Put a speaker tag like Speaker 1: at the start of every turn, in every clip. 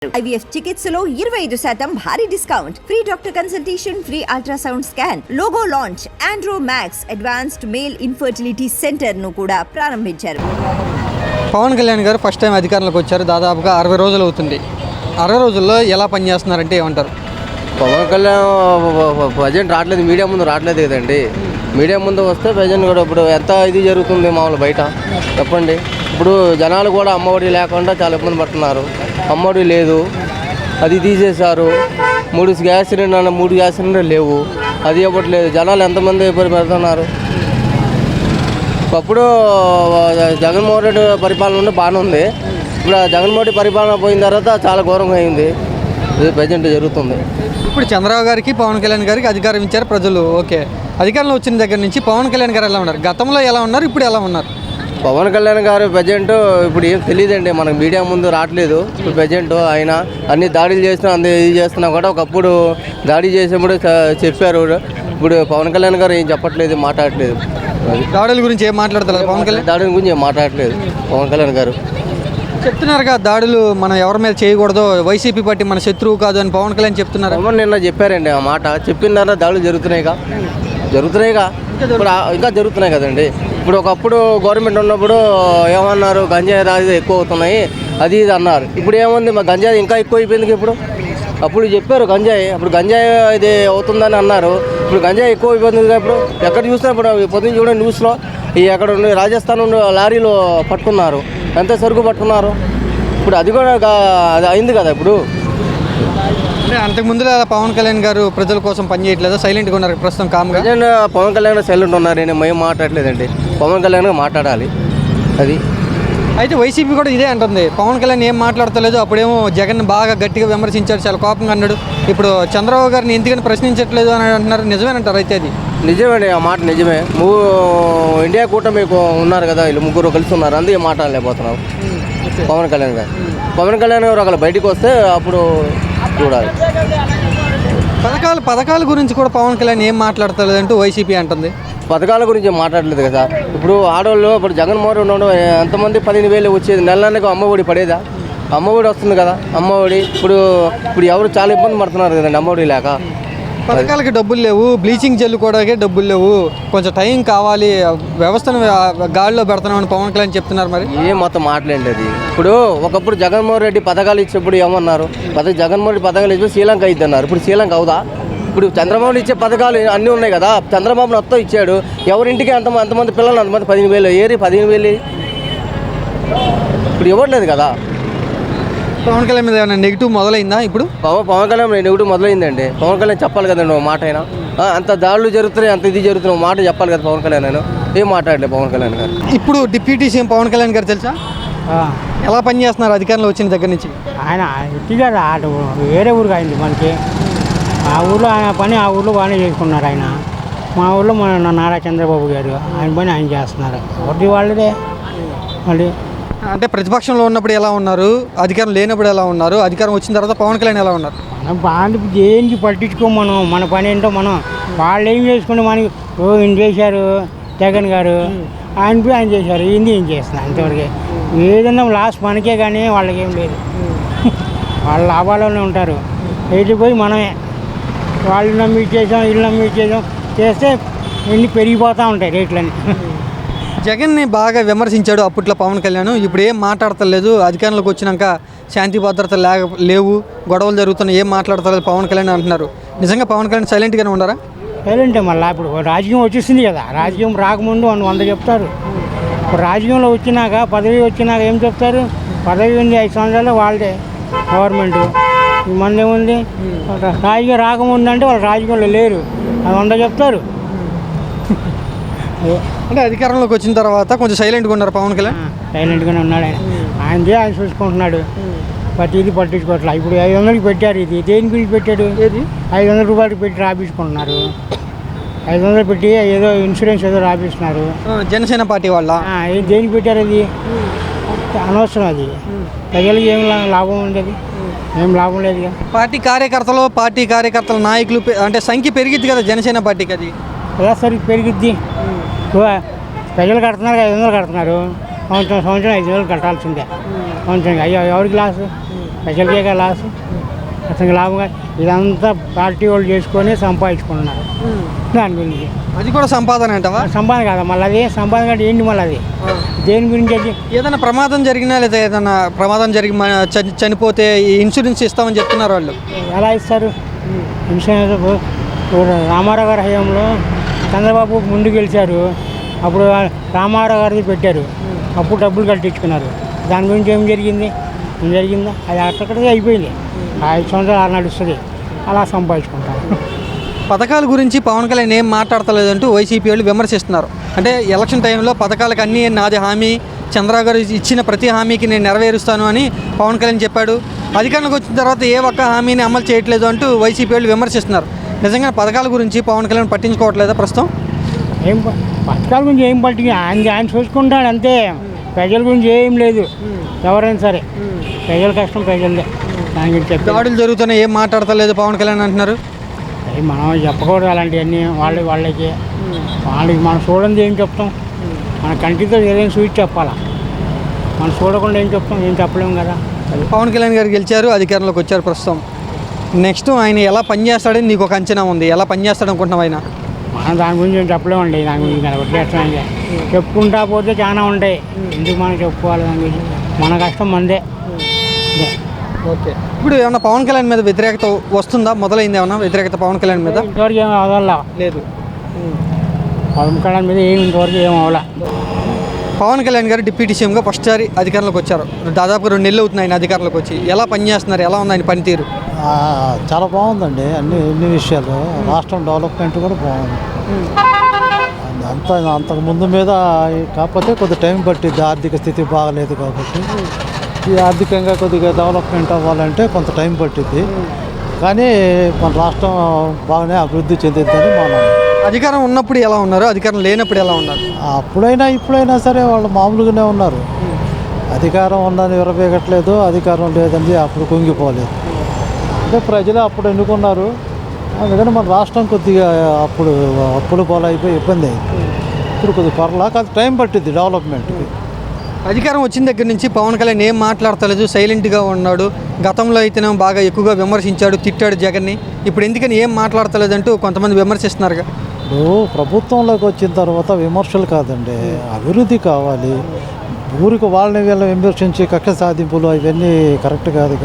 Speaker 1: IVF చికిత్సలో 25% భారీ discount, free doctor consultation, free ultrasound scan, logo launch, Andro max advanced male infertility centre ను కూడా ప్రారంభించారు.
Speaker 2: పవన్ కళ్యాణ్ గారు ఫస్ట్ టైం అధికారంలోకి వచ్చారు. దాదాపుగా 60 రోజులు అవుతుంది. 60 రోజుల్లో ఎలా పనిచేస్తున్నారంటే ఏమంటారు?
Speaker 3: పవన్ కళ్యాణ్ ప్రజెంట్ రావట్లేదు, మీడియా ముందు రావట్లేదు కదండి. మీడియా ముందు వస్తే ప్రజెంట్ కూడా ఇప్పుడు ఎంత ఇది జరుగుతుంది మామూలు బయట చెప్పండి. ఇప్పుడు జనాలు కూడా అమ్మఒడి లేకుండా చాలా ఇబ్బంది పడుతున్నారు. అమ్మఒడి లేదు, అది తీసేశారు. 3 గ్యాస్ సిలిండర్ లేవు, అది ఇవ్వట్లేదు. జనాలు ఎంతమంది ఇబ్బంది పెడుతున్నారు. ఒకప్పుడు జగన్మోహన్ రెడ్డి పరిపాలన బాగానే ఉంది. ఇప్పుడు జగన్మోహన్ రెడ్డి పరిపాలన పోయిన తర్వాత చాలా ఘోరంగా అయింది. ఇది ప్రజెంట్ జరుగుతుంది.
Speaker 2: ఇప్పుడు చంద్రబాబు గారికి పవన్ కళ్యాణ్ గారికి అధికారం ఇచ్చారు ప్రజలు. ఓకే, అధికారంలో వచ్చిన దగ్గర నుంచి పవన్ కళ్యాణ్ గారు ఎలా ఉన్నారు? గతంలో ఎలా ఉన్నారు, ఇప్పుడు ఎలా ఉన్నారు?
Speaker 3: పవన్ కళ్యాణ్ గారు ప్రజెంట్ ఇప్పుడు ఏం తెలియదండి, మనకు మీడియా ముందు రావట్లేదు. ఇప్పుడు ప్రజెంట్ ఆయన అన్ని దాడులు చేస్తున్నా, అన్ని ఇది చేస్తున్నా కూడా ఒకప్పుడు దాడి చేసినప్పుడు చెప్పారు. ఇప్పుడు పవన్ కళ్యాణ్ గారు ఏం చెప్పట్లేదు, మాట్లాడట్లేదు.
Speaker 2: దాడుల గురించి ఏం మాట్లాడతారు? పవన్ కళ్యాణ్
Speaker 3: దాడుల గురించి ఏం మాట్లాడట్లేదు పవన్ కళ్యాణ్ గారు.
Speaker 2: చెప్తున్నారుగా దాడులు మనం ఎవరి మీద చేయకూడదు, వైసీపీ పార్టీ మన శత్రువు కాదు అని పవన్ కళ్యాణ్ చెప్తున్నారు.
Speaker 3: పవన్ నిన్న చెప్పారండి ఆ మాట. చెప్పినారా దాడులు జరుగుతున్నాయిగా ఇప్పుడు ఇంకా జరుగుతున్నాయి కదండి. ఇప్పుడు ఒకప్పుడు గవర్నమెంట్ ఉన్నప్పుడు ఏమన్నారు, గంజాయి రాజు ఎక్కువ అవుతున్నాయి అది ఇది అన్నారు. ఇప్పుడు ఏముంది, మా గంజాయి ఇంకా ఎక్కువ అయిపోయింది. ఇప్పుడు అప్పుడు చెప్పారు గంజాయి, అప్పుడు గంజాయి ఇది అవుతుందని అన్నారు. ఇప్పుడు గంజాయి ఎక్కువ అయిపోతుంది. ఇప్పుడు ఎక్కడ చూసినా ఇప్పుడు పొద్దున్న చూడండి న్యూస్లో, ఈ అక్కడ ఉండి రాజస్థాన్ నుండి లారీలో పట్టుకున్నారు, ఎంత సరుకు పట్టుకున్నారు. ఇప్పుడు అది కూడా అది అయింది కదా. ఇప్పుడు
Speaker 2: అంటే అంతకుముందు పవన్ కళ్యాణ్ గారు ప్రజల కోసం పనిచేయట్లేదు, సైలెంట్గా ఉన్నారు ప్రస్తుతం కామ్గా.
Speaker 3: పవన్ కళ్యాణ్ సైలెంట్ ఉన్నారు, నేను మేము మాట్లాడలేదండి. పవన్ కళ్యాణ్ మాట్లాడాలి అది.
Speaker 2: అయితే వైసీపీ కూడా ఇదే అంటుంది, పవన్ కళ్యాణ్ ఏం మాట్లాడతలేదు. అప్పుడేమో జగన్ బాగా గట్టిగా విమర్శించాడు, చాలా కోపంగా అన్నాడు. ఇప్పుడు చంద్రబాబు గారిని ఎందుకని ప్రశ్నించట్లేదు అని అంటున్నారు. నిజమేనంటారు? అయితే అది
Speaker 3: నిజమేండి, ఆ మాట నిజమే. ఇండియా కూటమి ఉన్నారు కదా, వీళ్ళు ముగ్గురు కలిసి ఉన్నారు, అందుకే మాట్లాడలేకపోతున్నాం. పవన్ కళ్యాణ్ గారు ఒకళ్ళు బయటకు వస్తే అప్పుడు చూడాలి.
Speaker 2: పథకాల గురించి కూడా పవన్ కళ్యాణ్ ఏం మాట్లాడతలేదు అంటూ వైసీపీ అంటుంది.
Speaker 3: పథకాల గురించి మాట్లాడలేదు కదా. ఇప్పుడు ఆడవాళ్ళు ఇప్పుడు జగన్మోహన్ రెడ్డి ఉండడం ఎంతమంది 15,000 వచ్చేది, నెలలకు అమ్మఒడి పడేదా? అమ్మఒడి వస్తుంది కదా. అమ్మఒడి ఇప్పుడు ఎవరు చాలా ఇబ్బంది పడుతున్నారు కదండి అమ్మఒడి లేక.
Speaker 2: పథకాలకి డబ్బులు లేవు, బ్లీచింగ్ జల్లుకోవడానికే డబ్బులు లేవు, కొంచెం టైం కావాలి, వ్యవస్థను గాడిలో పెడుతున్నామని పవన్ కళ్యాణ్ చెప్తున్నారు. మరి
Speaker 3: ఏం మొత్తం మాట్లాడండి అది. ఇప్పుడు ఒకప్పుడు జగన్మోహన్ రెడ్డి పథకాలు ఇచ్చినప్పుడు ఏమన్నారు, జగన్మోహన్ రెడ్డి పథకాలు ఇచ్చి శ్రీలంక అయిద్ది అన్నారు. ఇప్పుడు శ్రీలంక అవుదా? ఇప్పుడు చంద్రబాబు ఇచ్చే పథకాలు అన్నీ ఉన్నాయి కదా. చంద్రబాబు మొత్తం ఇచ్చాడు, ఎవరింటికి అంతమంది పిల్లలు అంతమంది 15,000 ఏరి 15,000 ఇప్పుడు ఇవ్వట్లేదు కదా.
Speaker 2: పవన్ కళ్యాణ్ మీద ఏమైనా నెగిటివ్ మొదలైందా? ఇప్పుడు
Speaker 3: పవన్ కళ్యాణ్ నెగిటివ్ మొదలైందండి. పవన్ కళ్యాణ్ చెప్పాలి కదండి ఒక మాట. అయినా అంత దాడులు జరుగుతున్నాయి, అంత ఇది జరుగుతున్నాయి, ఒక మాట చెప్పాలి కదా పవన్ కళ్యాణ్. నేను ఏం మాట్లాడలేదు పవన్ కళ్యాణ్ గారు.
Speaker 2: ఇప్పుడు డిప్యూటీ సీఎం పవన్ కళ్యాణ్ గారు తెలుసా ఎలా పనిచేస్తున్నారు అధికారంలో వచ్చిన దగ్గర నుంచి?
Speaker 4: ఆయన ఇట్టిగా అటు వేరే ఊరికి అయింది మనకి. ఆ ఊళ్ళో ఆయన పని ఆ ఊళ్ళో బాగానే చేసుకున్నారు ఆయన. మా ఊళ్ళో మన నారా చంద్రబాబు గారు ఆయన పని ఆయన చేస్తున్నారు. ఒకటి వాళ్ళదే. మళ్ళీ
Speaker 2: అంటే ప్రతిపక్షంలో ఉన్నప్పుడు ఎలా ఉన్నారు, అధికారం లేనప్పుడు ఎలా ఉన్నారు, అధికారం వచ్చిన తర్వాత పవన్ కళ్యాణ్ ఎలా ఉన్నారు?
Speaker 4: మనం బాగా దేనికి పట్టించుకోం. మన పని ఏంటో మనం. వాళ్ళు ఏం చేసుకుంటే మనకి ఈయన చేశారు జగన్ గారు, ఆయన చేశారు, ఏం చేస్తున్నారు అంతవరకే. ఏదన్నా లాస్ట్ మనకే కానీ వాళ్ళకి ఏం లేదు. వాళ్ళ లాభాల్లోనే ఉంటారు. వెళ్ళిపోయి మనమే వాళ్ళు నమ్మి ఇచ్చేసాం, ఇల్లు నమ్మి ఇచ్చేసాం చేస్తే ఎన్ని పెరిగిపోతూ ఉంటాయి రేట్లన్నీ.
Speaker 2: జగన్ని బాగా విమర్శించాడు అప్పట్లో పవన్ కళ్యాణ్. ఇప్పుడు ఏం మాట్లాడతలేదు, అధికారంలోకి వచ్చినాక శాంతి భద్రత లేవు, గొడవలు జరుగుతున్నాయి, ఏం మాట్లాడతలేదు పవన్ కళ్యాణ్ అంటున్నారు. నిజంగా పవన్ కళ్యాణ్ సైలెంట్గానే ఉన్నారా?
Speaker 4: సైలెంటే. మళ్ళీ ఇప్పుడు రాజకీయం వచ్చేసింది కదా. రాజకీయం రాకముందు 100 చెప్తారు. ఇప్పుడు రాజకీయంలో వచ్చినాక, పదవి వచ్చినాక ఏం చెప్తారు? పదవి ఉంది 5 సంవత్సరాలు వాళ్ళదే గవర్నమెంట్. మంది ఏముంది? రాజకీయం రాకముందు అంటే వాళ్ళు రాజకీయంలో లేరు, అది 100 చెప్తారు.
Speaker 2: అంటే అధికారంలోకి వచ్చిన తర్వాత కొంచెం సైలెంట్గా ఉన్నారు పవన్ కళ్యాణ్.
Speaker 4: సైలెంట్గానే ఉన్నాడు ఆయన చూసుకుంటున్నాడు. ఇది పట్టించుకోవట్లేదు. ఇప్పుడు 500కి పెట్టారు. ఇది దేని గురించి పెట్టాడు? 500 రూపాయలకి పెట్టి రాపించుకుంటున్నారు. 500 పెట్టి ఏదో ఇన్సూరెన్స్ ఏదో రాపిస్తున్నారు.
Speaker 2: జనసేన పార్టీ వాళ్ళ
Speaker 4: దేనికి పెట్టారు? అది అనవసరం. అది ప్రజలకి ఏం లాభం ఉంది? అది ఏం లాభం లేదు.
Speaker 2: పార్టీ కార్యకర్తల నాయకులు అంటే సంఖ్య పెరిగిద్ది కదా జనసేన పార్టీకి. అది
Speaker 4: ఎలా సరికి పెరిగిద్ది? ప్రజలు కడుతున్నారు, 500 కడుతున్నారు. సంవత్సరం 5,000 కట్టాల్సిందే. సంవత్సరం అయ్యో ఎవరికి లాసు? ప్రజలకే లాస్, అతనికి లాభంగా ఇదంతా పార్టీ వాళ్ళు చేసుకొని సంపాదించుకుంటున్నారు. దాని గురించి
Speaker 2: అది కూడా సంపాదన అంటావా?
Speaker 4: సంపాదన కాదా మళ్ళీ అది సంపాదన కంటే ఏంటి మళ్ళీ అది దేని గురించి అది?
Speaker 2: ఏదైనా ప్రమాదం జరిగినా లేదా ఏదైనా ప్రమాదం జరిగి చనిపోతే ఈ ఇన్సూరెన్స్ ఇస్తామని చెప్తున్నారు వాళ్ళు.
Speaker 4: ఎలా ఇస్తారు ఇన్సూరెన్స్? ఇప్పుడు రామారావు గారి హయాంలో చంద్రబాబు ముందు గెలిచారు, అప్పుడు రామారావు గారిది పెట్టారు, అప్పుడు డబ్బులు కట్టించుకున్నారు. దాని గురించి ఏం జరిగింది? ఏం జరిగిందా? అది అక్కడికి అయిపోయింది. 5 సంవత్సరాలు నడుస్తుంది, అలా సంపాదించుకుంటారు.
Speaker 2: పథకాల గురించి పవన్ కళ్యాణ్ ఏం మాట్లాడతలేదంటూ వైసీపీ వాళ్ళు విమర్శిస్తున్నారు. అంటే ఎలక్షన్ టైంలో పథకాలకు అన్నీ నాది హామీ, చంద్రబాబు గారు ఇచ్చిన ప్రతి హామీకి నేను నెరవేరుస్తాను అని పవన్ కళ్యాణ్ చెప్పాడు. అధికారంలోకి వచ్చిన తర్వాత ఏ ఒక్క హామీని అమలు చేయట్లేదు అంటూ వైసీపీ వాళ్ళు విమర్శిస్తున్నారు. నిజంగా పథకాల గురించి పవన్ కళ్యాణ్ పట్టించుకోవట్లేదా ప్రస్తుతం?
Speaker 4: ఏం పథకాల గురించి ఏం పట్టింది? ఆయన చూసుకుంటాడు అంతే. ప్రజల గురించి ఏం లేదు. ఎవరైనా సరే ప్రజల కష్టం ప్రజలదే. దాని గురించి
Speaker 2: దాడులు జరుగుతున్నాయి, ఏం మాట్లాడతలేదు పవన్ కళ్యాణ్ అంటున్నారు.
Speaker 4: మనం చెప్పకూడదు అలాంటివన్నీ. వాళ్ళకి మనం చూడండి ఏం చెప్తాం? మన కంటితో ఏదైనా చూసి చెప్పాలా, మనం చూడకుండా ఏం చెప్తాం? ఏం చెప్పలేము కదా.
Speaker 2: పవన్ కళ్యాణ్ గారు గెలిచారు, అధికారంలోకి వచ్చారు ప్రస్తుతం. నెక్స్ట్ ఆయన ఎలా పనిచేస్తాడని నీకు ఒక అంచనా ఉంది. ఎలా పనిచేస్తాడు అనుకుంటున్నావు ఆయన?
Speaker 4: మనం దాని గురించి ఏం చెప్పలేమండి. దాని గురించి కనబట్టేస్తాం. చెప్పుకుంటా పోతే చాలా ఉంటాయి. ఎందుకు మనం చెప్పుకోవాలి దాని గురించి? మన కష్టం మనదే.
Speaker 2: ఓకే. ఇప్పుడు ఏమన్నా పవన్ కళ్యాణ్ మీద వ్యతిరేకత వస్తుందా? మొదలైంది ఏమన్నా వ్యతిరేకత పవన్ కళ్యాణ్ మీద?
Speaker 4: ఇంతవరకు ఏం అవ్వాలా
Speaker 2: లేదు.
Speaker 4: పవన్ కళ్యాణ్ మీద ఇంతవరకు ఏం అవ్వాలా.
Speaker 2: పవన్ కళ్యాణ్ గారు డిప్యూటీ సీఎంగా ఫస్ట్ సారి అధికారంలోకి వచ్చారు. దాదాపు 2 నెలలు అవుతుంది ఆయన అధికారంలోకి వచ్చి. ఎలా పనిచేస్తున్నారు? ఎలా ఉంది ఆయన పనితీరు?
Speaker 5: చాలా బాగుందండి. అన్ని విషయాలు రాష్ట్రం డెవలప్మెంట్ కూడా బాగుంది. అంతకు ముందు మీద కాకపోతే కొద్ది టైం పట్టింది. ఆర్థిక స్థితి బాగలేదు కాబట్టి ఈ ఆర్థికంగా కొద్దిగా డెవలప్మెంట్ అవ్వాలంటే కొంత టైం పట్టింది. కానీ మన రాష్ట్రం బాగానే అభివృద్ధి చెందిద్దని మనం.
Speaker 2: అధికారం ఉన్నప్పుడు ఎలా ఉన్నారు, అధికారం లేనప్పుడు ఎలా ఉన్నారు?
Speaker 5: అప్పుడైనా ఇప్పుడైనా సరే వాళ్ళు మామూలుగానే ఉన్నారు. అధికారం ఉందని విరవేగట్లేదు, అధికారం లేదని అప్పుడు కుంగిపోలేదు. అంటే ప్రజలు అప్పుడు ఎన్నుకున్నారు. అందుకని మన రాష్ట్రం కొద్దిగా అప్పుడు అప్పులు పాలైపోయి ఇబ్బంది అయింది. ఇప్పుడు కొద్దిగా పర్లాక అది టైం పట్టింది డెవలప్మెంట్కి.
Speaker 2: అధికారం వచ్చిన దగ్గర నుంచి పవన్ కళ్యాణ్ ఏం మాట్లాడతలేదు, సైలెంట్గా ఉన్నాడు. గతంలో అయితేనే బాగా ఎక్కువగా విమర్శించాడు, తిట్టాడు జగన్ని. ఇప్పుడు ఎందుకని ఏం మాట్లాడతలేదంటూ కొంతమంది విమర్శిస్తున్నారుగా.
Speaker 5: ఇప్పుడు ప్రభుత్వంలోకి వచ్చిన తర్వాత విమర్శలు కాదండి, అభివృద్ధి కావాలి. ఊరికి వాళ్ళని వీళ్ళని విమర్శించి కక్ష సాధింపులు అవన్నీ కరెక్ట్ కాదు.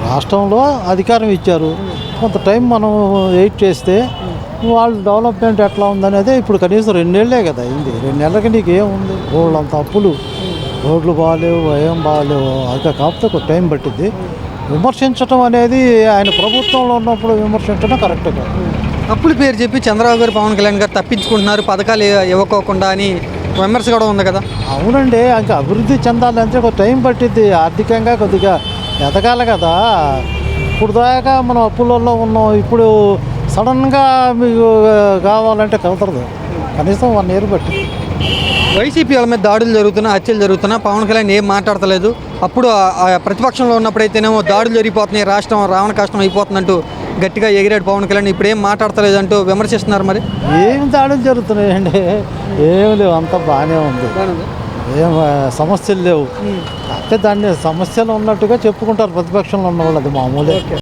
Speaker 5: రాష్ట్రంలో అధికారం ఇచ్చారు, కొంత టైం మనం వెయిట్ చేస్తే వాళ్ళు డెవలప్మెంట్ ఎట్లా ఉందనేది. ఇప్పుడు కనీసం 2 నెలలే కదా అయింది. 2 నెలలకి నీకు ఏముంది? వాళ్ళంత అప్పులు, రోడ్లు బాగాలేవు, ఏం బాగాలేవు. అది కాకపోతే ఒక టైం పట్టింది. విమర్శించడం అనేది ఆయన ప్రభుత్వంలో ఉన్నప్పుడు విమర్శించడం కరెక్ట్ కాదు.
Speaker 2: అప్పుల పేరు చెప్పి చంద్రబాబు గారు పవన్ కళ్యాణ్ గారు తప్పించుకుంటున్నారు, పథకాలు ఇవ్వకోకుండా అని విమర్శ కూడా ఉంది కదా.
Speaker 5: అవునండి, ఇంకా అభివృద్ధి చెందాలంటే ఒక టైం పట్టిద్ది. ఆర్థికంగా కొద్దిగా ఎదగాలి కదా. ఇప్పుడు దాకా మనం అప్పులలో ఉన్నాం. ఇప్పుడు సడన్గా మీకు కావాలంటే కుదరదు. కనీసం 1 ఇయర్ పట్టింది.
Speaker 2: వైసీపీ వాళ్ళ మీద దాడులు జరుగుతున్నా, హత్యలు జరుగుతున్నా పవన్ కళ్యాణ్ ఏం మాట్లాడతలేదు. అప్పుడు ప్రతిపక్షంలో ఉన్నప్పుడైతేనేమో దాడులు జరిగిపోతున్నాయి, రాష్ట్రం రావణ కష్టం అయిపోతుందంటూ గట్టిగా ఎగిరాడు పవన్ కళ్యాణ్. ఇప్పుడు ఏం మాట్లాడతలేదు అంటూ విమర్శిస్తున్నారు. మరి
Speaker 5: ఏం దాడులు జరుగుతున్నాయండి? ఏం లేవు, అంతా బాగానే ఉంది. ఏం సమస్యలు లేవు. అంటే దాన్ని సమస్యలు ఉన్నట్టుగా చెప్పుకుంటారు ప్రతిపక్షంలో ఉన్న వాళ్ళు. అది మామూలే.